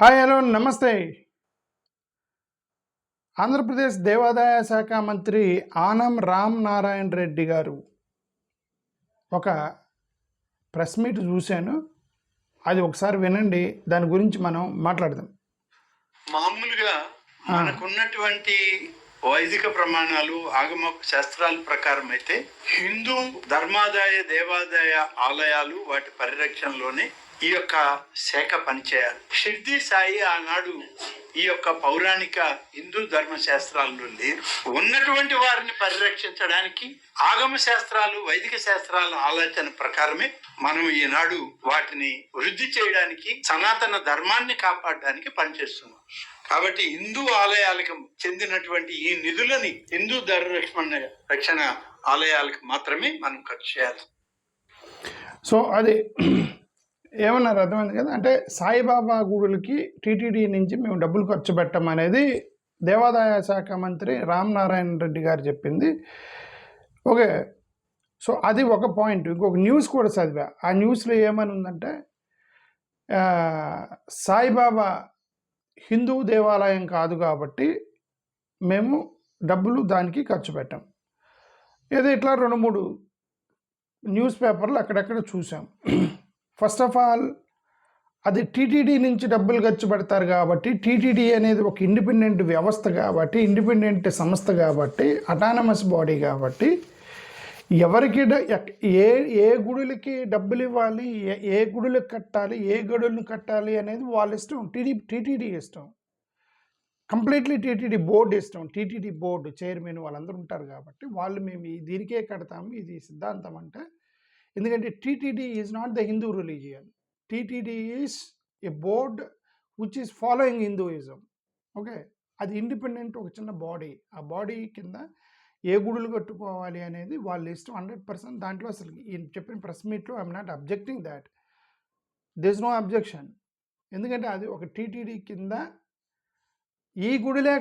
Hi hello నమస్తే. ఆంధ్రప్రదేశ్ దేవాదాయ శాఖ మంత్రి ఆనం రామ్ నారాయణ రెడ్డి గారు ఒక ప్రెస్ మీట్ చూశాను. అది ఒకసారి వినండి, దాని గురించి మనం మాట్లాడదాం. మామూలుగా మనకున్నటువంటి వైదిక ప్రమాణాలు ఆగమ శాస్త్రాల ప్రకారం అయితే హిందూ ధర్మాదాయ దేవాదాయ ఆలయాలు వాటి పరిరక్షణలోనే ఈ యొక్క శాఖ పనిచేయాలి. షిర్డీ సాయి ఆనాడు ఈ యొక్క పౌరాణిక హిందూ ధర్మ శాస్త్రాల్లో లేరు. ఉన్నటువంటి వారిని పరిరక్షించడానికి ఆగమ శాస్త్రాలు వైదిక శాస్త్రాల ఆలోచన ప్రకారమే మనం ఈనాడు వాటిని వృద్ధి చేయడానికి సనాతన ధర్మాన్ని కాపాడడానికి పనిచేస్తున్నాం. కాబట్టి హిందూ ఆలయాలకు చెందినటువంటి ఈ నిధులని హిందూ రక్షణ ఆలయాలకు మాత్రమే మనం ఖర్చు చేయాలి. సో అది ఏమన్నారు అర్థమైంది కదా. అంటే సాయిబాబా గుడులకి టీటీడీ నుంచి మేము డబ్బులు ఖర్చు పెట్టమనేది దేవాదాయ శాఖ మంత్రి రామ్ నారాయణ రెడ్డి గారు చెప్పింది. ఓకే, సో అది ఒక పాయింట్. ఇంకొక న్యూస్ కూడా చదివా. ఆ న్యూస్లో ఏమని ఉందంటే సాయిబాబా హిందూ దేవాలయం కాదు కాబట్టి మేము డబ్బులు దానికి ఖర్చు పెట్టాం. ఏదో ఇట్లా 2-3 న్యూస్ పేపర్లు అక్కడక్కడ చూసాం. ఫస్ట్ ఆఫ్ ఆల్ అది టీటీడీ నుంచి డబ్బులు ఖర్చు పెడతారు కాబట్టి, టీటీడీ అనేది ఒక ఇండిపెండెంట్ వ్యవస్థ కాబట్టి, ఇండిపెండెంట్ సంస్థ కాబట్టి, అటానమస్ బాడీ కాబట్టి ఎవరికి ఏ గుడులకి డబ్బులు ఇవ్వాలి, ఏ గుడులకు కట్టాలి, ఏ గడులను కట్టాలి అనేది వాళ్ళ ఇష్టం. టీటీడీ ఇష్టం, కంప్లీట్లీ టీటీడీ బోర్డు ఇష్టం. టీటీడీ బోర్డు చైర్మన్ వాళ్ళందరూ ఉంటారు కాబట్టి వాళ్ళు మేము దీనికే కడతాము, ఇది సిద్ధాంతం అంటే. ఎందుకంటే TTD is not the Hindu religion. TTD is a board which is following Hinduism. Okay, అది ఇండిపెండెంట్ ఒక చిన్న బాడీ. ఆ బాడీ కింద ఏ గుడులు కట్టుకోవాలి అనేది వాళ్ళ ఇష్టం 100%. దాంట్లో అసలు ఈయన చెప్పిన ప్రెస్ మీట్లో I'm not objecting that. This no objection. ఎందుకంటే అది ఒక టీటీడీ కింద ఈ గుడిలే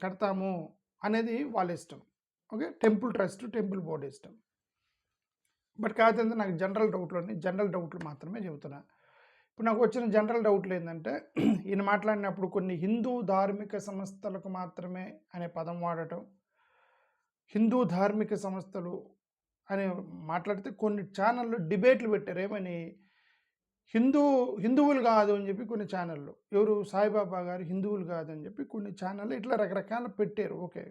కడతాము అనేది వాళ్ళ ఇష్టం. Okay, temple trust, temple board ఇష్టం. బట్ కాదంటే నాకు జనరల్ డౌట్లు మాత్రమే చెబుతున్నా. ఇప్పుడు నాకు వచ్చిన జనరల్ డౌట్లు ఏంటంటే, ఈయన మాట్లాడినప్పుడు కొన్ని హిందూ ధార్మిక సంస్థలకు మాత్రమే అనే పదం వాడటం, హిందూ ధార్మిక సంస్థలు అని మాట్లాడితే కొన్ని ఛానళ్ళు డిబేట్లు పెట్టారు. ఏమని, హిందువులు కాదు అని చెప్పి కొన్ని ఛానళ్ళు, ఎవరు సాయిబాబా గారు హిందువులు కాదని చెప్పి కొన్ని ఛానళ్ళు ఇట్లా రకరకాల పెట్టారు. ఓకే,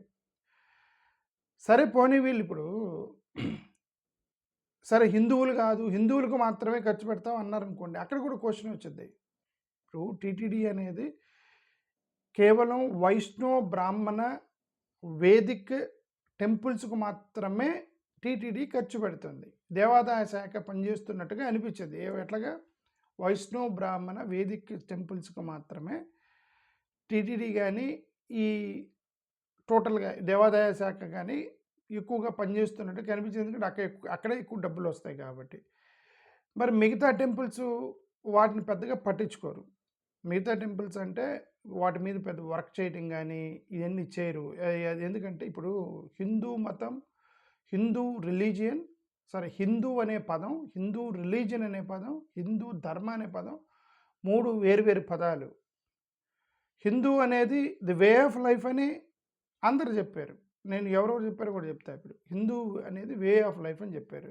సరే పోనీ వీళ్ళు ఇప్పుడు సరే హిందువులు కాదు, హిందువులకు మాత్రమే ఖర్చు పెడతాం అన్నారనుకోండి, అక్కడ కూడా క్వశ్చన్ వచ్చింది. ఇప్పుడు టీటీడీ అనేది కేవలం వైష్ణవ బ్రాహ్మణ వేదిక్ టెంపుల్స్కు మాత్రమే టీటీడీ ఖర్చు పెడుతుంది. దేవాదాయ శాఖ పనిచేస్తున్నట్టుగా అనిపించింది. ఎట్లాగా వైష్ణవ బ్రాహ్మణ వేదిక్ టెంపుల్స్కు మాత్రమే టీటీడీ కానీ ఈ టోటల్గా దేవాదాయ శాఖ కానీ ఎక్కువగా పనిచేస్తున్నట్టు కనిపించింది. ఎందుకంటే అక్కడే ఎక్కువ డబ్బులు వస్తాయి కాబట్టి. మరి మిగతా టెంపుల్స్ వాటిని పెద్దగా పట్టించుకోరు. మిగతా టెంపుల్స్ అంటే వాటి మీద పెద్ద వర్క్ చేయటం కానీ ఇవన్నీ చేయరు. ఎందుకంటే ఇప్పుడు హిందూ మతం, హిందూ అనే పదం, హిందూ రిలీజియన్ అనే పదం, హిందూ ధర్మ అనే పదం 3 వేరు పదాలు. హిందూ అనేది ది వే ఆఫ్ లైఫ్ అని అందరు చెప్పారు. నేను ఎవరెవరు చెప్పారో కూడా చెప్తా. ఇప్పుడు హిందూ అనేది వే ఆఫ్ లైఫ్ అని చెప్పారు.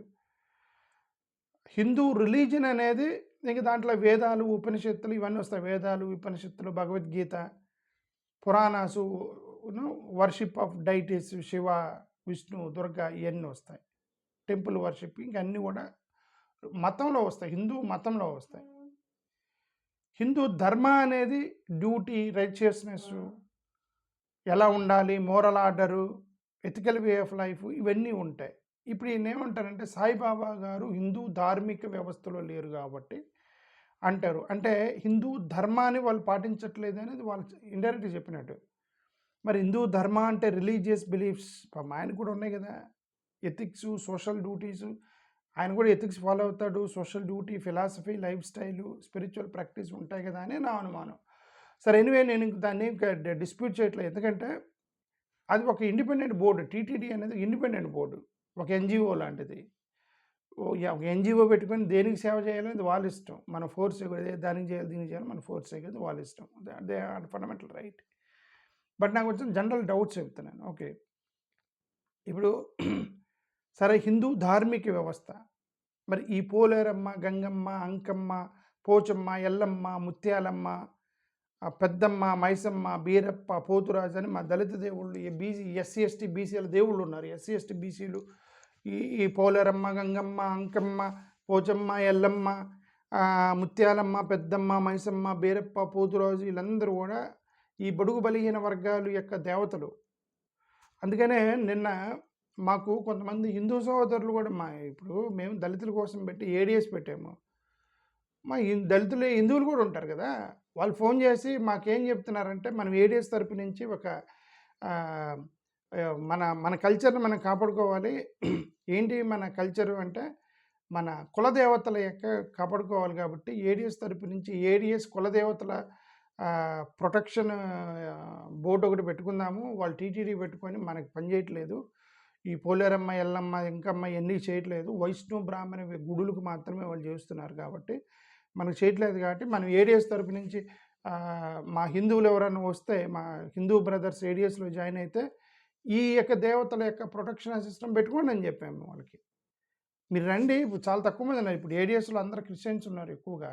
హిందూ రిలీజియన్ అనేది ఇంక దాంట్లో వేదాలు, ఉపనిషత్తులు ఇవన్నీ వస్తాయి. వేదాలు, ఉపనిషత్తులు, భగవద్గీత, పురాణాసు, worship of deities, Shiva, Vishnu, Durga ఇవన్నీ వస్తాయి. టెంపుల్ వర్షిప్ ఇంకన్నీ కూడా మతంలో వస్తాయి, హిందూ మతంలో వస్తాయి. హిందూ ధర్మ అనేది డ్యూటీ, రైచియస్నెస్, ఎలా ఉండాలి, moral order, ethical way of life ఇవన్నీ ఉంటాయి. ఇప్పుడు ఈయన ఏమంటారంటే సాయిబాబా గారు హిందూ ధార్మిక వ్యవస్థలో లేరు కాబట్టి అంటారు. అంటే హిందూ ధర్మాన్ని వాళ్ళు పాటించట్లేదు అనేది వాళ్ళు ఇండైరెక్ట్గా చెప్పినట్టు. మరి హిందూ ధర్మ అంటే రిలీజియస్ బిలీఫ్స్ ఆయన కూడా ఉన్నాయి కదా, ఎథిక్స్, సోషల్ డ్యూటీస్. ఆయన కూడా ఎథిక్స్ ఫాలో అవుతాడు. Social duty, philosophy, life style, spiritual practice ఉంటాయి కదా అని నా అనుమానం. సరే, ఎనివే నేను దాన్ని డిస్ప్యూట్ చేయట్లేదు. ఎందుకంటే అది ఒక ఇండిపెండెంట్ బోర్డు. టీటీడీ అనేది ఇండిపెండెంట్ బోర్డు, ఒక ఎన్జిఓ లాంటిది. ఒక ఎన్‌జీఓ పెట్టుకొని దేనికి సేవ చేయాలనేది వాళ్ళ ఇష్టం. మన ఫోర్స్ దానికి చేయాలి, దీనికి చేయాలి, మన ఫోర్స్ చేయకూడదు వాళ్ళ ఇష్టం. They are fundamental right. But నాకు వచ్చిన జనరల్ డౌట్స్ చెప్తున్నాను. ఓకే. ఇప్పుడు సరే హిందూ ధార్మిక వ్యవస్థ. మరి ఈ పోలేరమ్మ, గంగమ్మ, అంకమ్మ, పోచమ్మ, ఎల్లమ్మ, ముత్యాలమ్మ, పెద్దమ్మ, మైసమ్మ, బీరప్ప, పోతురాజు అని మా దళిత దేవుళ్ళు ఎస్సీ, ఎస్టీ, బీసీల దేవుళ్ళు ఉన్నారు. ఎస్సీ, ఎస్టీ, బీసీలు ఈ పోలేరమ్మ, గంగమ్మ, అంకమ్మ, పోచమ్మ, ఎల్లమ్మ, ముత్యాలమ్మ, పెద్దమ్మ, మైసమ్మ, బీరప్ప, పోతురాజు వీళ్ళందరూ కూడా ఈ బడుగు బలహీన వర్గాలు యొక్క దేవతలు. అందుకనే నిన్న మాకు కొంతమంది హిందూ సహోదరులు కూడా ఇప్పుడు మేము దళితుల కోసం పెట్టి ఏడిఎస్ పెట్టాము. మా దళితులు హిందువులు కూడా ఉంటారు కదా, వాళ్ళు ఫోన్ చేసి మాకేం చెప్తున్నారంటే మనం ఏడిఎస్ తరపు నుంచి ఒక మన మన కల్చర్ని మనం కాపాడుకోవాలి. ఏంటి మన కల్చరు అంటే మన కులదేవతల యొక్క కాపాడుకోవాలి కాబట్టి ఏడిఎస్ తరపు నుంచి ఏడిఎస్ కులదేవతల ప్రొటెక్షన్ బోర్డు ఒకటి పెట్టుకుందాము. వాళ్ళు టీటీడీ పెట్టుకొని మనకు పనిచేయట్లేదు. ఈ పోలేరమ్మ, ఎల్లమ్మ, ఇంకమ్మ ఇవన్నీ చేయట్లేదు. వైష్ణవ బ్రాహ్మణ గుడులకు మాత్రమే వాళ్ళు చేస్తున్నారు కాబట్టి మనకు చేయట్లేదు. కాబట్టి మనం ఏడిఎస్ తరపు నుంచి మా హిందువులు ఎవరైనా వస్తే మా హిందూ బ్రదర్స్ ఏడిఎస్లో జాయిన్ అయితే ఈ యొక్క దేవతల యొక్క ప్రొటెక్షన్ సిస్టమ్ పెట్టుకోండి అని చెప్పాము వాళ్ళకి. మీరు రండి, చాలా తక్కువ మంది ఉన్నారు. ఇప్పుడు ఏడిఎస్లో అందరూ క్రిస్టియన్స్ ఉన్నారు ఎక్కువగా.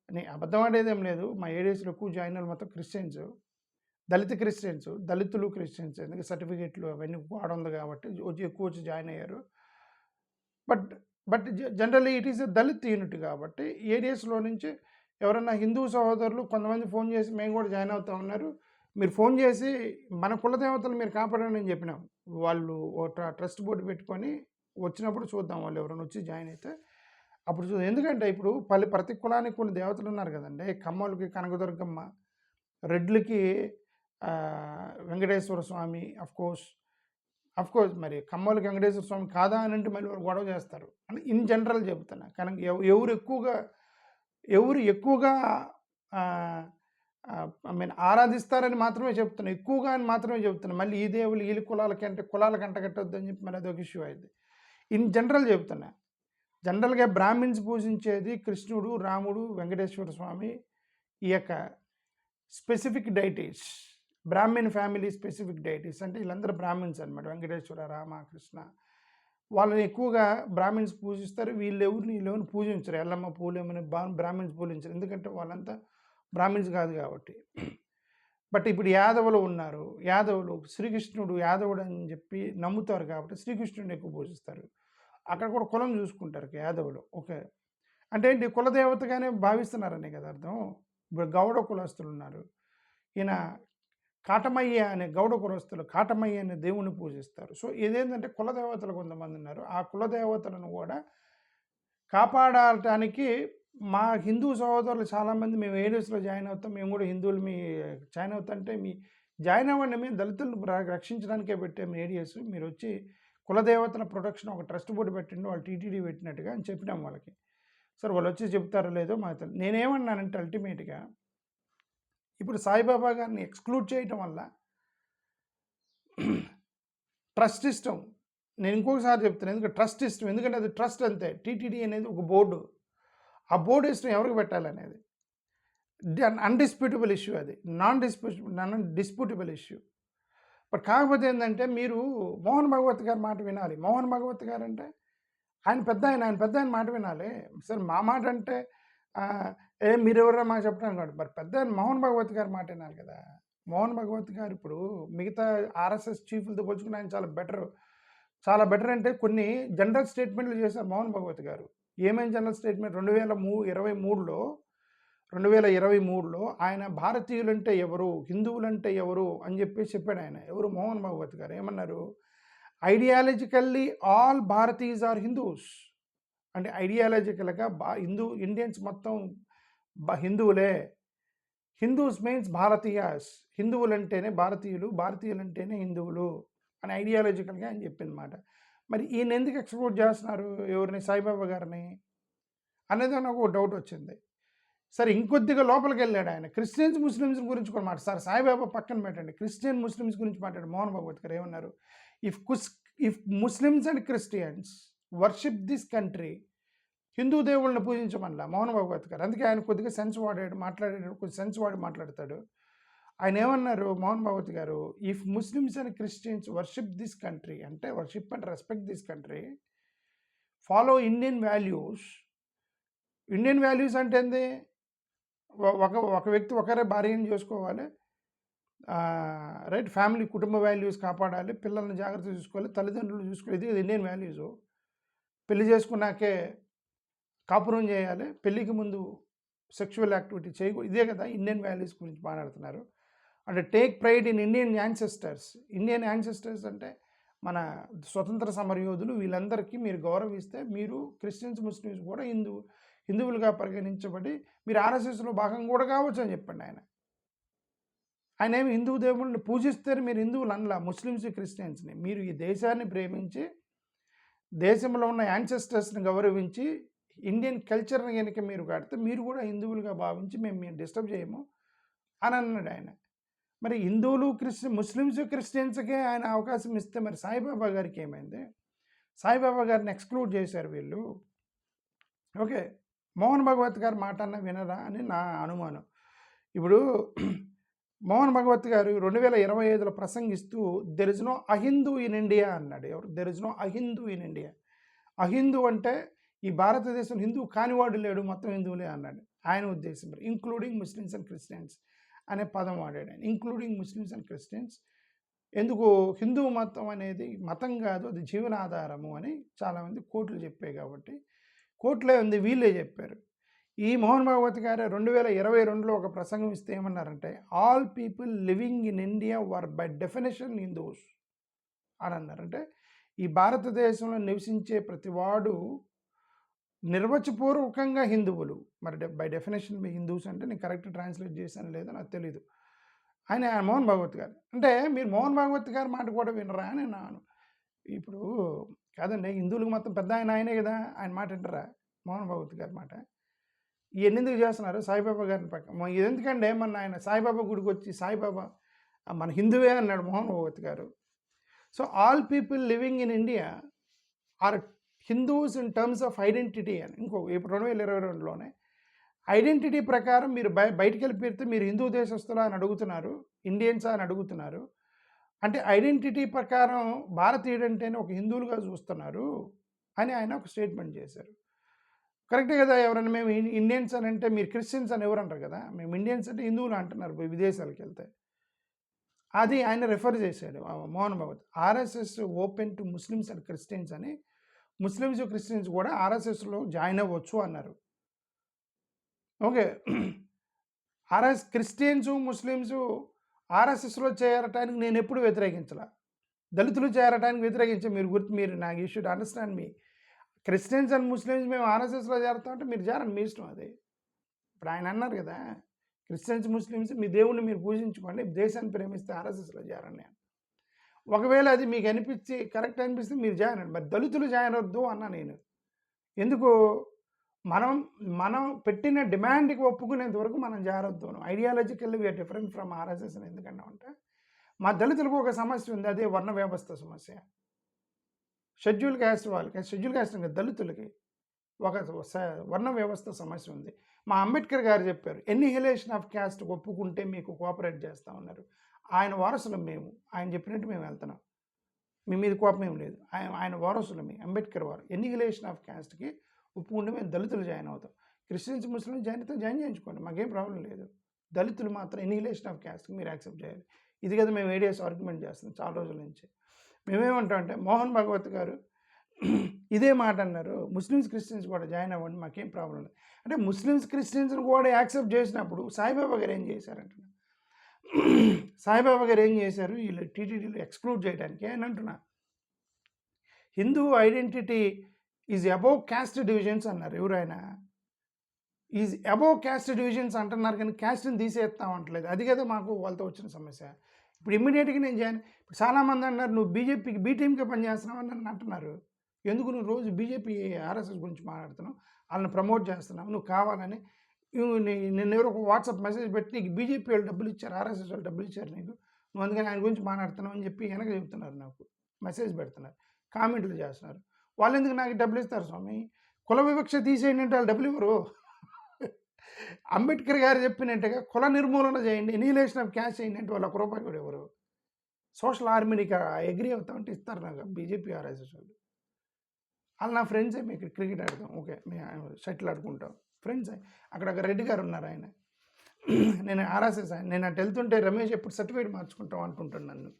నేను అబద్ధం ఆడేది ఏం లేదు. మా ఏడిఎస్లో ఎక్కువ జాయిన్ అయ్యారు మొత్తం క్రిస్టియన్స్, దళిత క్రిస్టియన్స్, దళితులు క్రిస్టియన్స్. ఎందుకంటే సర్టిఫికేట్లు అవన్నీ వాడుంది కాబట్టి ఎక్కువ వచ్చి జాయిన్ అయ్యారు. But but generally it is a Dalit unit కాబట్టి ఏడిఎస్లో నుంచి ఎవరన్నా హిందూ సహోదరులు కొంతమంది ఫోన్ చేసి మేము కూడా జాయిన్ అవుతా ఉన్నారు, మీరు ఫోన్ చేసి మన కులదేవతలు మీరు కాపాడండి అని చెప్పినాం. వాళ్ళు ట్రస్ట్ బోర్డు పెట్టుకొని వచ్చినప్పుడు చూద్దాం, వాళ్ళు ఎవరైనా వచ్చి జాయిన్ అయితే అప్పుడు చూద్దాం. ఎందుకంటే ఇప్పుడు ప్రతి కులానికి కొన్ని దేవతలు ఉన్నారు కదండి. కమ్మలకి కనకదుర్గమ్మ, రెడ్లకి వెంకటేశ్వర స్వామి, అఫ్కోర్స్ మరి కమ్మలకి వెంకటేశ్వర స్వామి కాదా అని అంటే మళ్ళీ గొడవ చేస్తారు అని ఇన్ జనరల్ చెబుతున్నా. కానీ ఎవరు ఎక్కువగా ఆరాధిస్తారని మాత్రమే చెప్తున్నా, ఎక్కువగా అని మాత్రమే చెప్తున్నా. మళ్ళీ ఈ దేవులు ఈ కులాలకి అంటగట్టొద్దు అని చెప్పి మళ్ళీ అదొక ఇష్యూ అయింది. ఇన్ జనరల్ చెప్తున్నా. జనరల్గా బ్రాహ్మిన్స్ పూజించేది కృష్ణుడు, రాముడు, వెంకటేశ్వర స్వామి, ఈ యొక్క specific deities, Brahmin family specific deities అంటే వీళ్ళందరూ బ్రాహ్మిన్స్ అనమాట. వెంకటేశ్వర, రామ, కృష్ణ వాళ్ళని ఎక్కువగా బ్రాహ్మిన్స్ పూజిస్తారు. వీళ్ళెవరిని పూజించరు. ఎల్లమ్మ, పూలేమని బ్రాహ్మిన్స్ పూజించరు, ఎందుకంటే వాళ్ళంతా బ్రాహ్మిన్స్ కాదు కాబట్టి. బట్ ఇప్పుడు యాదవులు ఉన్నారు. యాదవులు శ్రీకృష్ణుడు యాదవుడు అని చెప్పి నమ్ముతారు కాబట్టి శ్రీకృష్ణుడిని ఎక్కువ పూజిస్తారు. అక్కడ కూడా కులం చూసుకుంటారు యాదవులు. ఓకే, అంటే ఏంటి, కులదేవతగానే భావిస్తున్నారనే కదా అర్థం. ఇప్పుడు గౌడ కులస్తులు ఉన్నారు. ఈయన కాటమయ్య అనే గౌడ కులస్తులు కాటమయ్య అనే దేవుణ్ణి పూజిస్తారు. సో ఇదేంటంటే కులదేవతలు కొంతమంది ఉన్నారు. ఆ కులదేవతలను కూడా కాపాడటానికి మా హిందూ సహోదరులు చాలామంది మేము ఏడిఎస్లో జాయిన్ అవుతాం, మేము కూడా హిందువులు మీ జాయిన్ అవుతుంటే మీ జాయిన్ అవ్వండి, మేము దళితులను రక్షించడానికే పెట్టాము ఏడిఎస్, మీరు వచ్చి కులదేవతల ప్రొటెక్షన్ ఒక ట్రస్ట్ బోర్డు పెట్టండి, వాళ్ళు టీటీడీ పెట్టినట్టుగా అని చెప్పినాం వాళ్ళకి. సరే వాళ్ళు వచ్చి చెప్తారో లేదో మాకు తెలియదు. నేనేమన్నానంటే అల్టిమేట్గా ఇప్పుడు సాయిబాబా గారిని ఎక్స్క్లూడ్ చేయటం వల్ల ట్రస్ట్ ఇష్టం, నేను ఇంకొకసారి చెప్తాను, ఎందుకంటే ట్రస్ట్ ఇష్టం, ఎందుకంటే అది ట్రస్ట్ అంతే. టీటీడీ అనేది ఒక బోర్డు, ఆ బోర్డు ఇష్టం ఎవరికి పెట్టాలనేది అన్డిస్ప్యూటబుల్ ఇష్యూ, అది నాన్ డిస్ప్యూటబుల్ ఇష్యూ. బట్ కాకపోతే ఏంటంటే మీరు మోహన్ భగవత్ గారి మాట వినాలి. మోహన్ భగవత్ గారు అంటే ఆయన పెద్ద ఆయన మాట వినాలి. సరే మా మాట అంటే మీరెవరో మాకు చెప్పడానికి కాదు, మరి పెద్ద ఆయన మోహన్ భగవత్ గారి మాట వినాలి కదా. మోహన్ భగవత్ గారు ఇప్పుడు మిగతా ఆర్ఎస్ఎస్ చీఫ్లతో పోల్చుకుని ఆయన చాలా బెటర్ అంటే కొన్ని జనరల్ స్టేట్మెంట్లు చేశారు మోహన్ భగవత్ గారు. ఏమేమి జనరల్ స్టేట్మెంట్ 2023లో ఆయన భారతీయులంటే ఎవరు, హిందువులంటే ఎవరు అని చెప్పాడు ఆయన. ఎవరు? మోహన్ భగవత్ గారు. ఏమన్నారు? Ideologically all భారతీయుస్ are Hindus. అంటే ఐడియాలజికల్గా ఇండియన్స్ మొత్తం హిందువులే. Hindus means Bharatiyas. హిందువులంటేనే భారతీయులు, భారతీయులంటేనే హిందువులు అని ఐడియాలజికల్గా ఆయన చెప్పిందన్నమాట. మరి ఈయన ఎందుకు ఎక్స్పోర్ట్ చేస్తున్నారు, ఎవరిని? సాయిబాబా గారిని అనేది నాకు ఒక డౌట్ వచ్చింది. సరే ఇంకొద్దిగా లోపలికి వెళ్ళాడు ఆయన. క్రిస్టియన్స్ ముస్లిమ్స్ గురించి కూడా సార్ సాయిబాబా పక్కన పెట్టండి, క్రిస్టియన్ ముస్లిమ్స్ గురించి మాట్లాడు మోహన్ భగవత్ గారు. ఏమన్నారు? If Muslims and Christians worship this country. Hindu దేవుళ్ళని పూజించమనలా మోహన్ భాగవత్ గారు. అందుకే ఆయన కొద్దిగా సెన్స్ మాట్లాడేటప్పుడు కొద్దిగా సెన్స్ వాడి మాట్లాడతాడు. ఆయన ఏమన్నారు మోహన్ భాగవత్ గారు, if Muslims and Christians worship this country, అంటే worship and respect this country, follow Indian values. Indian values అంటే ఏంది? ఒక వ్యక్తి ఒకరే భార్యను చేసుకోవాలి, రైట్, ఫ్యామిలీ కుటుంబ వాల్యూస్ కాపాడాలి, పిల్లల్ని జాగ్రత్త చూసుకోవాలి, తల్లిదండ్రులు చూసుకోవాలి. ఇది ఇండియన్ వాల్యూస్. పెళ్లి చేసుకున్నాకే కాపురం చేయాలి, పెళ్ళికి ముందు సెక్షువల్ యాక్టివిటీ చేయకూడదు. ఇదే కదా ఇండియన్ వాల్యూస్ గురించి మాట్లాడుతున్నారు. అంటే take pride in Indian ancestors. Indian ancestors అంటే మన స్వతంత్ర సమరయోధులు. వీళ్ళందరికీ మీరు గౌరవిస్తే మీరు క్రిస్టియన్స్ ముస్లిమ్స్ కూడా హిందువులుగా పరిగణించబడి మీరు ఆర్ఎస్ఎస్లో భాగం కూడా కావచ్చు అని చెప్పండి ఆయన. ఆయన ఏమి హిందూ దేవుళ్ళని పూజిస్తే మీరు హిందువులు అనలా, ముస్లిమ్స్ క్రిస్టియన్స్ని. మీరు ఈ దేశాన్ని ప్రేమించి దేశంలో ఉన్న యాన్సెస్టర్స్ని గౌరవించి ఇండియన్ కల్చర్ని కనుక మీరు కడితే మీరు కూడా హిందువులుగా భావించి మేము డిస్టర్బ్ చేయము అని అన్నాడు ఆయన. మరి హిందువులు ముస్లిమ్స్ క్రిస్టియన్స్కే ఆయన అవకాశం ఇస్తే మరి సాయిబాబా గారికి ఏమైంది? సాయిబాబా గారిని ఎక్స్క్లూడ్ చేశారు వీళ్ళు. ఓకే, మోహన్ భగవత్ గారు మాట అన్న వినరా అని నా అనుమానం. ఇప్పుడు మోహన్ భగవత్ గారు 2025లో ప్రసంగిస్తూ there is no Ahindu in India అన్నాడు. ఎవరు? There is no Ahindu in India. Ahindu అంటే ఈ భారతదేశం హిందూ కానివాడు లేడు, మొత్తం హిందువులే అన్నాడు. ఆయన ఉద్దేశం ఇంక్లూడింగ్ ముస్లిమ్స్ అండ్ క్రిస్టియన్స్ అనే పదం వాడాడు ఆయన. Including Muslims and Christians. ఎందుకు? హిందూ మతం అనేది మతం కాదు, అది జీవనాధారము అని చాలామంది కోర్టులు చెప్పాయి కాబట్టి. కోర్టులే ఉంది, వీళ్ళే చెప్పారు. ఈ మోహన్ భాగవత్ గారు 2022లో ఒక ప్రసంగం ఇస్తే ఏమన్నారంటే, all people living in India were by definition Hindus అని అన్నారంటే, ఈ భారతదేశంలో నివసించే ప్రతివాడు నిర్వచపూర్వకంగా హిందువులు. మరి బై డెఫినేషన్ మీ హిందూస్ అంటే నేను కరెక్ట్ ట్రాన్స్లేట్ చేశాను లేదో నాకు తెలీదు. ఆయన మోహన్ భాగవత్ గారు అంటే మీరు మోహన్ భాగవత్ గారి మాట కూడా వినరా అని నాను. ఇప్పుడు కాదండి, హిందువులకు మొత్తం పెద్ద ఆయనే కదా, ఆయన మాట వింటరా మోహన్ భాగవత్ గారి మాట? ఇవన్నీ ఎందుకు చేస్తున్నారు? సాయిబాబా గారిని పక్క ఎందుకంటే మన ఆయన సాయిబాబా గుడికి వచ్చి సాయిబాబా మన హిందువే అన్నాడు మోహన్ భాగవత్ గారు. So all people living in India are Hindus in terms of identity అని. ఇప్పుడు 2022లోనే ఐడెంటిటీ ప్రకారం మీరు బయటికి వెళ్ళిపోతే మీరు హిందూ దేశస్తులా అని అడుగుతున్నారు, ఇండియన్సా అని అడుగుతున్నారు. అంటే ఐడెంటిటీ ప్రకారం భారతీయుడంటేనే ఒక హిందువులుగా చూస్తున్నారు అని ఆయన ఒక స్టేట్మెంట్ చేశారు. కరెక్టే కదా. ఎవరైనా మేము ఇండియన్స్ అని అంటే మీరు క్రిస్టియన్స్ అని ఎవరు అంటారు కదా, మేము ఇండియన్స్ అంటే హిందువులు అంటున్నారు విదేశాలకు వెళ్తే. అది ఆయన రెఫర్ చేశాడు Mohan Bhagwat. RSS open to Muslims and Christians అని. ముస్లిమ్స్ క్రిస్టియన్స్ కూడా ఆర్ఎస్ఎస్లో జాయిన్ అవ్వచ్చు అన్నారు. ఓకే, క్రిస్టియన్స్ ముస్లిమ్స్ ఆర్ఎస్ఎస్లో చేరటానికి నేను ఎప్పుడు వ్యతిరేకించాల. దళితులు చేరటానికి వ్యతిరేకించే మీరు నాకు you should understand me. Christians and Muslims మేము ఆర్ఎస్ఎస్లో చేరుతామంటే మీరు చేరండి, మీ ఇష్టం అది. ఇప్పుడు ఆయన అన్నారు కదా, క్రిస్టియన్స్ ముస్లిమ్స్ మీ దేవుణ్ణి మీరు పూజించుకోండి, దేశాన్ని ప్రేమిస్తే ఆర్ఎస్ఎస్లో చేరండి అని. ఒకవేళ అది మీకు అనిపించి కరెక్ట్ అనిపిస్తే మీరు జాయిన్ అండి. మరి దళితులు జాయిన్ అవద్దు అన్నా నేను. ఎందుకు? మనం పెట్టిన డిమాండ్కి ఒప్పుకునేంత వరకు మనం జారొద్దు. Ideologically we are different from RSS అని ఎందుకన్నా అంటే, మా దళితులకు ఒక సమస్య ఉంది, అదే వర్ణ వ్యవస్థ సమస్య. షెడ్యూల్ క్యాస్ట్ వాళ్ళకి, షెడ్యూల్ క్యాస్ట్ అంటే దళితులకి ఒక వర్ణ వ్యవస్థ సమస్య ఉంది. మా అంబేద్కర్ గారు చెప్పారు, ఎన్నిహిలేషన్ ఆఫ్ క్యాస్ట్ ఒప్పుకుంటే మీకు కోఆపరేట్ చేస్తూ ఉన్నారు. ఆయన వారసులం మేము, ఆయన చెప్పినట్టు మేము వెళ్తున్నాం, మీ మీద కోపం ఏం లేదు. ఆయన వారసులమే అంబేద్కర్ వారు. ఎన్నిహిలేషన్ ఆఫ్ క్యాస్ట్కి ఒప్పుకుంటే మేము దళితులు జాయిన్ అవుతాం. క్రిస్టియన్స్ ముస్లిమ్స్ జాయిన్ అయితే జాయిన్ చేయించుకోండి, మాకేం ప్రాబ్లం లేదు. దళితులు మాత్రం ఎన్నిహిలేషన్ ఆఫ్ క్యాస్ట్కి మీరు యాక్సెప్ట్ చేయాలి. ఇది కదా మేము ఏడియాస్ ఆర్గ్యుమెంట్ చేస్తున్నాం చాలా రోజుల నుంచి. మేమేమంటాం అంటే, మోహన్ భాగవత్ గారు ఇదే మాట అన్నారు, ముస్లిమ్స్ క్రిస్టియన్స్ కూడా జాయిన్ అవ్వండి, మాకేం ప్రాబ్లం లేదు. అంటే ముస్లిమ్స్ క్రిస్టియన్స్ని కూడా యాక్సెప్ట్ చేసినప్పుడు సాయిబాబా గారు ఏం చేశారంటున్నా, సాయిబాబా గారు ఏం చేశారు, వీళ్ళు టీటీడీలో ఎక్స్క్లూడ్ చేయడానికి అని అంటున్నా. Hindu identity is above caste divisions అన్నారు. ఎవరైనా ఈజ్ అబోవ్ క్యాస్ట్ డివిజన్స్ అంటున్నారు, కానీ క్యాస్ట్ని తీసేస్తాం అంటలేదు. అది కదా మాకు వాళ్ళతో వచ్చిన సమస్య. ఇప్పుడు ఇమ్మీడియట్గా నేను జాయిన్. ఇప్పుడు చాలామంది అన్నారు, నువ్వు బీజేపీకి బీ టీమ్కి పనిచేస్తున్నావు అని నన్ను అంటున్నారు. ఎందుకు నువ్వు రోజు బీజేపీ ఆర్ఎస్ఎస్ గురించి మాట్లాడుతున్నావు, వాళ్ళని ప్రమోట్ చేస్తున్నావు, నువ్వు కావాలని. నిన్న ఎవరో ఒక వాట్సాప్ మెసేజ్ పెట్టి నీకు బీజేపీ వాళ్ళు డబ్బులు ఇచ్చారు, ఆర్ఎస్ఎస్ వాళ్ళు డబ్బులు ఇచ్చారు నీకు, నువ్వు అందుకని ఆయన గురించి మాట్లాడుతున్నావు అని చెప్పి వెనక చెప్తున్నారు, నాకు మెసేజ్ పెడుతున్నారు, కామెంట్లు చేస్తున్నారు. వాళ్ళు ఎందుకు నాకు డబ్బులు ఇస్తారు స్వామి? కుల వివక్ష తీసేయండి అంటే వాళ్ళు డబ్బులు ఇవ్వరు. అంబేద్కర్ గారు చెప్పినట్టుగా కుల నిర్మూలన చేయండి, ఎనీలేషన్ ఆఫ్ క్యాస్ట్ చేయండి అంటే వాళ్ళు ₹1 కూడా ఇవ్వరు. సోషల్ ఆర్మీనికి అగ్రీ అవుతామంటే ఇస్తారు నాకు బీజేపీ ఆర్ఎస్ఎస్ వాళ్ళు. వాళ్ళు నా ఫ్రెండ్సే. మీకు క్రికెట్ ఆడతాం, ఓకే, మేము షటిల్ ఆడుకుంటాం, ఫ్రెండ్సే. అక్కడ ఒక రెడ్డి గారు ఉన్నారు, ఆయన నేను ఆర్ఎస్ఎస్, నేను అటు వెళ్తుంటే రమేష్ ఎప్పుడు సర్టిఫికేట్ మార్చుకుంటాం అంటుంటాను నన్ను.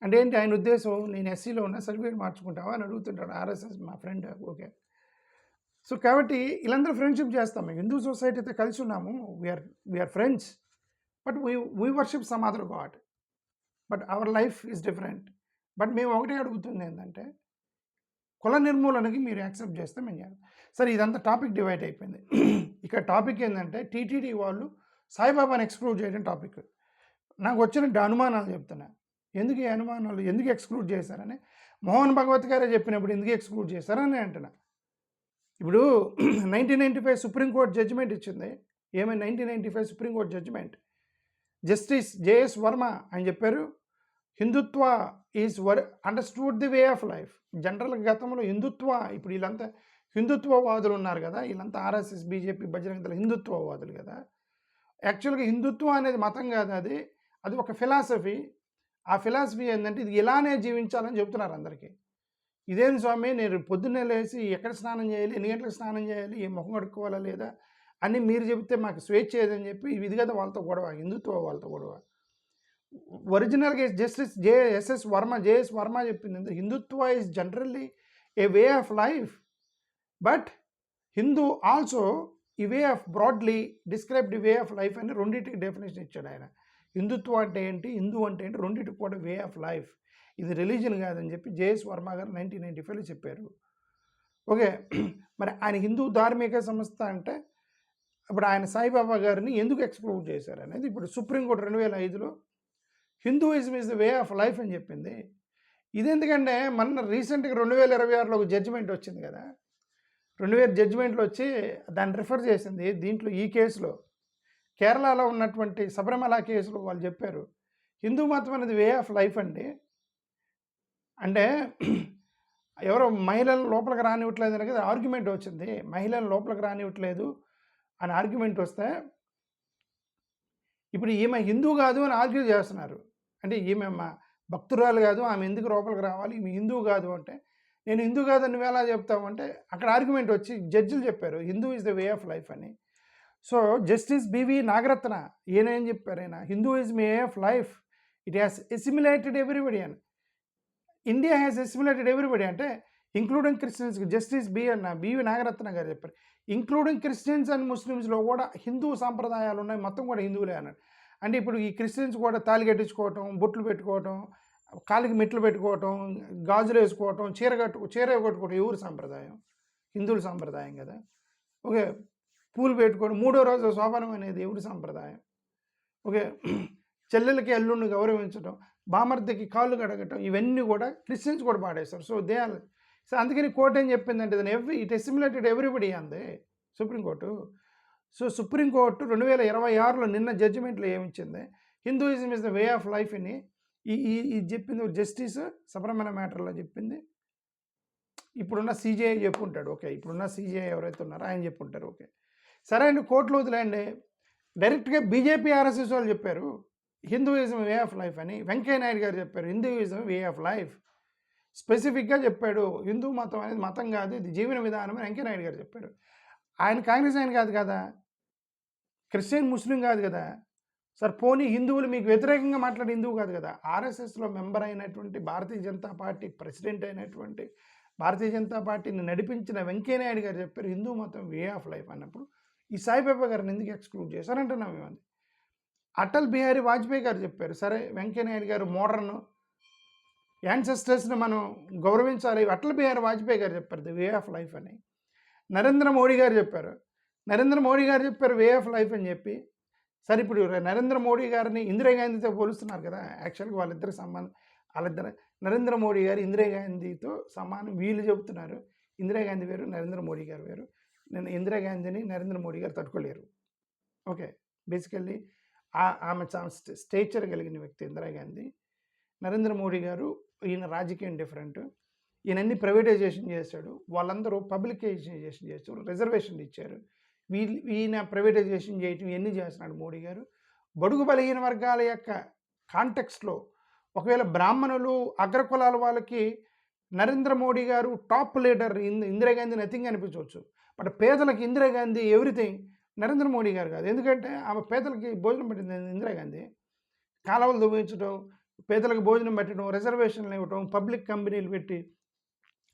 అంటే ఏంటి ఆయన ఉద్దేశం, నేను ఎస్సీలో ఉన్న సర్టిఫికేట్ మార్చుకుంటావా అని అడుగుతుంటాడు. ఆర్ఎస్ఎస్ మా ఫ్రెండ్, ఓకే. సో కాబట్టి వీళ్ళందరూ ఫ్రెండ్షిప్ చేస్తాం. మేము హిందూ సొసైటీతో కలిసి ఉన్నాము, we are friends, but we worship some other god, but our life is different. But మేము ఒకటే అడుగుతుంది ఏంటంటే కుల నిర్మూలనకి మీరు యాక్సెప్ట్ చేస్తే మేము చేయాలి. సరే, ఇదంతా టాపిక్ డివైడ్ అయిపోయింది. ఇక్కడ టాపిక్ ఏంటంటే టీటీడీ వాళ్ళు సాయిబాబాని ఎక్స్క్లూడ్ చేయడం టాపిక్. నాకు వచ్చిన అనుమానాలు చెప్తున్నా. ఎందుకు ఈ అనుమానాలు, ఎందుకు ఎక్స్క్లూడ్ చేశారని మోహన్ భగవత్ గారే చెప్పినప్పుడు ఎందుకు ఎక్స్క్లూడ్ చేశారని అంటున్నా. ఇప్పుడు 1995 సుప్రీంకోర్టు జడ్జిమెంట్ ఇచ్చింది. ఏమైనా 1995 supreme court judgement, justice JS Varma అని చెప్పారు, Hindutva is understood the way of life. జనరల్గా గతంలో హిందుత్వ, ఇప్పుడు వీళ్ళంతా హిందుత్వవాదులు ఉన్నారు కదా, వీళ్ళంతా ఆర్ఎస్ఎస్, బీజేపీ, బజరంగ దళ హిందుత్వవాదులు కదా. యాక్చువల్గా హిందుత్వం అనేది మతం కాదు, అది ఒక ఫిలాసఫీ. ఆ ఫిలాసఫీ ఏంటంటే ఇది ఇలానే జీవించాలని చెబుతున్నారు అందరికీ. ఇదేం స్వామి, నేను పొద్దున్నే లేచి ఎక్కడ స్నానం చేయాలి, ఎన్ని గంటలకు స్నానం చేయాలి, ఏ ముఖం కడుక్కోవాలా లేదా అని మీరు చెబితే మాకు స్వేచ్ఛ ఏదని చెప్పి ఇది కదా వాళ్ళతో గొడవ, హిందుత్వ వాళ్ళతో గొడవ. ఒరిజినల్గా జస్టిస్ జేఎస్ వర్మ చెప్పింది Hindutva is generally a way of life, but Hindu also a way of broadly described way of life అని రెండింటికి డెఫినేషన్ ఇచ్చాడు ఆయన. హిందుత్వం అంటే ఏంటి, హిందూ అంటే ఏంటి, రెండింటికి కూడా వే ఆఫ్ లైఫ్, ఇది రిలీజన్ కాదని చెప్పి జేఎస్ వర్మ గారు 1995లో చెప్పారు. ఓకే, మరి ఆయన హిందూ ధార్మిక సంస్థ అంటే ఇప్పుడు ఆయన సాయిబాబా గారిని ఎందుకు ఎక్స్క్లూడ్ చేశారు అనేది ఇప్పుడు సుప్రీంకోర్టు 2005లో Hinduism is the way of life అని చెప్పింది. ఇది ఎందుకంటే మొన్న రీసెంట్గా 2026లో ఒక జడ్జిమెంట్ వచ్చింది కదా, 2000 జడ్జిమెంట్లు వచ్చి దాన్ని రిఫర్ చేసింది. దీంట్లో ఈ కేసులో కేరళలో ఉన్నటువంటి శబరిమల కేసులో వాళ్ళు చెప్పారు హిందూ మతం అనేది వే ఆఫ్ లైఫ్ అండి. అంటే ఎవరో మహిళలను లోపలికి రానివ్వట్లేదు అని కదా ఆర్గ్యుమెంట్ వచ్చింది. మహిళలను లోపలికి రానివ్వట్లేదు అని ఆర్గ్యుమెంట్ వస్తే ఇప్పుడు ఈమె హిందూ కాదు అని ఆర్గ్యూ చేస్తున్నారు. అంటే ఈమె మా భక్తురాలు కాదు, ఆమె ఎందుకు లోపలికి రావాలి, ఈమె హిందూ కాదు అంటే, నేను హిందూ కాదని నువ్వు ఎలా చెప్తావు అంటే అక్కడ ఆర్గ్యుమెంట్ వచ్చి జడ్జిలు చెప్పారు Hindu is the way of life అని. సో జస్టిస్ బివి నాగరత్న ఈయన ఏం చెప్పారు, ఆయన Hinduism way of life, it has assimilated everybody అని. ఇండియా హ్యాస్ ఎసిమిలేటెడ్ ఎవ్రీబడి అంటే including Christians. Justice BV Nagarathna గారు చెప్పారు ఇంక్లూడింగ్ క్రిస్టియన్స్ అండ్ ముస్లిమ్స్లో కూడా హిందూ సాంప్రదాయాలు ఉన్నాయి, మొత్తం కూడా హిందువులే అన్నాడు. అంటే ఇప్పుడు ఈ క్రిస్టియన్స్ కూడా తాళి కట్టించుకోవటం, బొట్లు పెట్టుకోవటం, కాలికి మెట్లు పెట్టుకోవటం, గాజులు వేసుకోవటం, చీర కట్టుకోవటం ఎవరు సాంప్రదాయం? హిందువుల సాంప్రదాయం కదా. ఓకే, పూలు పెట్టుకోవడం, 3వ రోజు శోభనం అనేది ఎవరి సాంప్రదాయం? ఓకే, చెల్లెలకి అల్లుడిని గౌరవించడం, బామర్దికి కాళ్ళు కడగటం, ఇవన్నీ కూడా క్రిస్టియన్స్ కూడా పాడేస్తారు. సో అందుకని కోర్టు ఏం చెప్పిందంటే ఇట్ ఎసిమిలేటెడ్ ఎవ్రీబడి అంది సుప్రీంకోర్టు. సో సుప్రీంకోర్టు 2026లో నిన్న జడ్జిమెంట్లో ఏమిచ్చింది, Hinduism is the way of life అని ఈ చెప్పింది జస్టిస్ శబరిమల మ్యాటర్లో చెప్పింది. ఇప్పుడున్న సీజేఐ చెప్పుంటాడు, ఓకే, ఇప్పుడున్న సీజేఐ ఎవరైతే ఉన్నారో ఆయన చెప్పుంటారు, ఓకే, సరే అండి, కోర్టులో వదిలేండి. డైరెక్ట్గా బీజేపీ ఆర్ఎస్ఎస్ వాళ్ళు చెప్పారు హిందూయిజం వే ఆఫ్ లైఫ్ అని. వెంకయ్య నాయుడు గారు చెప్పారు హిందూయిజం వే ఆఫ్ లైఫ్, స్పెసిఫిక్గా చెప్పాడు. హిందూ మతం అనేది మతం కాదు, ఇది జీవన విధానం అని వెంకయ్య నాయుడు గారు చెప్పారు. ఆయన కాంగ్రెస్ ఆయన కాదు కదా, క్రిస్టియన్ ముస్లిం కాదు కదా. సార్ పోనీ హిందువులు మీకు వ్యతిరేకంగా మాట్లాడే హిందువు కాదు కదా. ఆర్ఎస్ఎస్లో మెంబర్ అయినటువంటి, భారతీయ జనతా పార్టీ ప్రెసిడెంట్ అయినటువంటి, భారతీయ జనతా పార్టీని నడిపించిన వెంకయ్య నాయుడు గారు చెప్పారు హిందూ మతం వే ఆఫ్ లైఫ్ అన్నప్పుడు ఈ సాయిబాబా గారిని ఎందుకు ఎక్స్క్లూడ్ చేశారంటున్నాం మేము. అటల్ బిహారీ వాజ్పేయి గారు చెప్పారు, సరే వెంకయ్య నాయుడు గారు మోడర్న్ యాన్సెస్టర్స్ని మనం గౌరవించాలి, అటల్ బిహారీ వాజ్పేయి గారు చెప్పారు ది వే ఆఫ్ లైఫ్ అని. నరేంద్ర మోడీ గారు చెప్పారు వే ఆఫ్ లైఫ్ అని చెప్పి. సరే ఇప్పుడు నరేంద్ర మోడీ గారిని ఇందిరాగాంధీతో పోలుస్తున్నారు కదా. యాక్చువల్గా వాళ్ళిద్దరికి సంబంధం, నరేంద్ర మోడీ గారు ఇందిరాగాంధీతో సమానం వీళ్ళు చెబుతున్నారు. ఇందిరాగాంధీ వేరు, నరేంద్ర మోడీ గారు వేరు. నేను ఇందిరాగాంధీని నరేంద్ర మోడీ గారు తట్టుకోలేరు. ఓకే, బేసికల్లీ ఆమె స్టేచర్ కలిగిన వ్యక్తి ఇందిరాగాంధీ. నరేంద్ర మోడీ గారు ఈయన రాజకీయం డిఫరెంట్. ఈయనన్ని ప్రైవేటైజేషన్ చేశాడు. వాళ్ళందరూ పబ్లికైజేషన్ చేశారు, రిజర్వేషన్లు ఇచ్చారు. ఈయన ప్రైవేటైజేషన్ చేయటం ఇవన్నీ చేస్తున్నాడు మోడీ గారు. బడుగు బలహీన వర్గాల యొక్క కాంటెక్స్ట్లో ఒకవేళ బ్రాహ్మణులు అగ్రకులాల వాళ్ళకి నరేంద్ర మోడీ గారు టాప్ లీడర్, ఇందిరాగాంధీ నథింగ్ అనిపించవచ్చు. బట్ పేదలకు ఇందిరాగాంధీ ఎవ్రీథింగ్, నరేంద్ర మోడీ గారు కాదు. ఎందుకంటే ఆమె పేదలకి భోజనం పెట్టింది ఇందిరాగాంధీ. కాలువలు దువ్వించడం, పేదలకు భోజనం పెట్టడం, రిజర్వేషన్లు ఇవ్వటం, పబ్లిక్ కంపెనీలు పెట్టి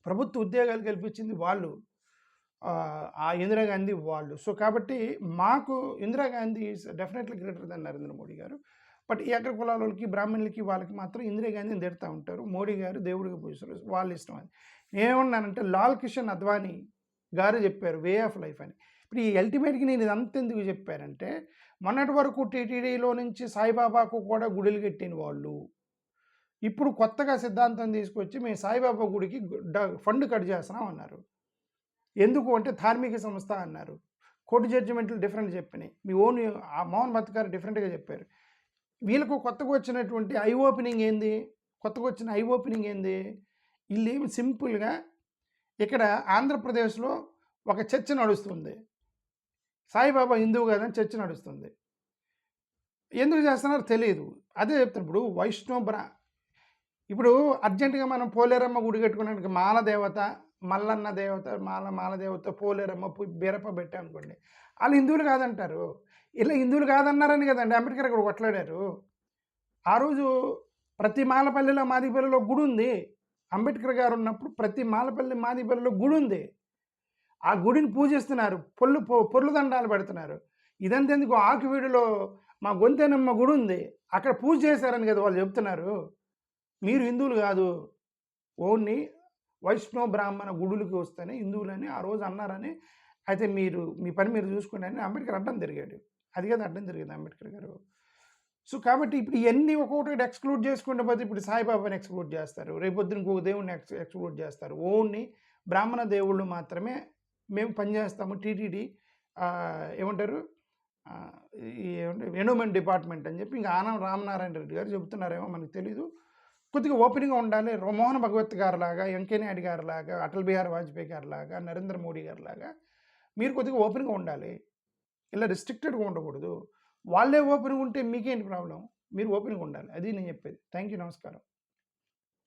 ప్రభుత్వ ఉద్యోగాలు కల్పించింది వాళ్ళు, ఆ ఇందిరాగాంధీ వాళ్ళు. సో కాబట్టి మాకు Indira Gandhi is definitely greater than Narendra Modi గారు. బట్ ఈ అగ్ర కులాల వాళ్ళకి, బ్రాహ్మణులకి, వాళ్ళకి మాత్రం ఇందిరాగాంధీని తిడతా ఉంటారు. మోడీ గారు దేవుడిగా పూజిస్తారు, వాళ్ళ ఇష్టం అది. నేనేమన్నానంటే లాల్ కిషన్ అద్వానీ గారు చెప్పారు వే ఆఫ్ లైఫ్ అని. ఇప్పుడు ఈ అల్టిమేట్గా నేను ఇదంతా ఎందుకు చెప్పానంటే, మొన్నటి వరకు టీటీడీలో నుంచి సాయిబాబాకు కూడా గుడులు కట్టిన వాళ్ళు ఇప్పుడు కొత్తగా సిద్ధాంతం తీసుకొచ్చి మేము సాయిబాబా గుడికి ఫండ్ కట్ చేస్తున్నాం అన్నారు. ఎందుకు అంటే ధార్మిక సంస్థ అన్నారు. కోర్టు జడ్జిమెంట్లు డిఫరెంట్ చెప్పినాయి. మీ ఓన్ మోహన్ భత్ గారు డిఫరెంట్గా చెప్పారు. వీళ్ళకు కొత్తగా వచ్చినటువంటి ఐ ఓపెనింగ్ ఏంది? వీళ్ళేమి సింపుల్గా ఇక్కడ ఆంధ్రప్రదేశ్లో ఒక చర్చ నడుస్తుంది. సాయిబాబా హిందువు కాదని చర్చ నడుస్తుంది. ఎందుకు చేస్తున్నారో తెలియదు. అదే చెప్తాను. ఇప్పుడు ఇప్పుడు అర్జెంటుగా మనం పోలేరమ్మ గుడి కట్టుకున్నానికి మాల దేవత, మల్లన్న దేవత, మాల దేవత, పోలేరమ్మ బీరప్ప పెట్టామనుకోండి, వాళ్ళు హిందువులు కాదంటారు. ఇలా హిందువులు కాదన్నారని కదండి అంబేద్కర్ అక్కడ కొట్లాడారు. ఆ రోజు ప్రతి మాలపల్లిలో, మాదిపల్లిలో గుడి ఉంది. అంబేద్కర్ గారు ఉన్నప్పుడు ప్రతి మాలపల్లి, మాదిపల్లిలో గుడి ఉంది. ఆ గుడిని పూజిస్తున్నారు, పొర్లు దండాలు పెడుతున్నారు. ఇదంతెందుకు ఆకువీడులో మా గొంతెనమ్మ గుడి ఉంది, అక్కడ పూజ చేశారని కదా వాళ్ళు చెప్తున్నారు. మీరు హిందువులు కాదు, ఓన్లీ వైష్ణవ బ్రాహ్మణ గుడులకి వస్తేనే హిందువులని ఆ రోజు అన్నారని. అయితే మీరు మీ పని మీరు చూసుకోండి అని అంబేద్కర్ అడ్డం తిరిగాడు. అది కదా అడ్డం తిరిగింది అంబేద్కర్ గారు. సో కాబట్టి ఇప్పుడు ఇవన్నీ ఒక్కొక్కటి ఎక్స్క్లూడ్ చేసుకుంటే పోతే ఇప్పుడు సాయిబాబాని ఎక్స్క్లూడ్ చేస్తారు, రేపొద్దున ఇంకొక దేవుడిని ఎక్స్క్లూడ్ చేస్తారు. ఓన్లీ బ్రాహ్మణ దేవుళ్ళు మాత్రమే మేము పనిచేస్తాము. టీటీడీ ఏమంటారు, ఎండోమెంట్ డిపార్ట్మెంట్ అని చెప్పి ఇంకా ఆనం రామనారాయణ రెడ్డి గారు చెబుతున్నారేమో మనకు తెలీదు. కొద్దిగా ఓపెనింగ్గా ఉండాలి. మోహన్ భగవత్ గారు లాగా, వెంకయ్య నాయుడు గారు లాగా, అటల్ బిహారీ వాజ్పేయి గారు లాగా, నరేంద్ర మోడీ గారు లాగా మీరు కొద్దిగా ఓపెన్గా ఉండాలి. ఇలా రిస్ట్రిక్టెడ్గా ఉండకూడదు. వాళ్ళే ఓపెన్గా ఉంటే మీకేంటి ప్రాబ్లం? మీరు ఓపెన్గా ఉండాలి. అది నేను చెప్పేది. థ్యాంక్ యూ, నమస్కారం.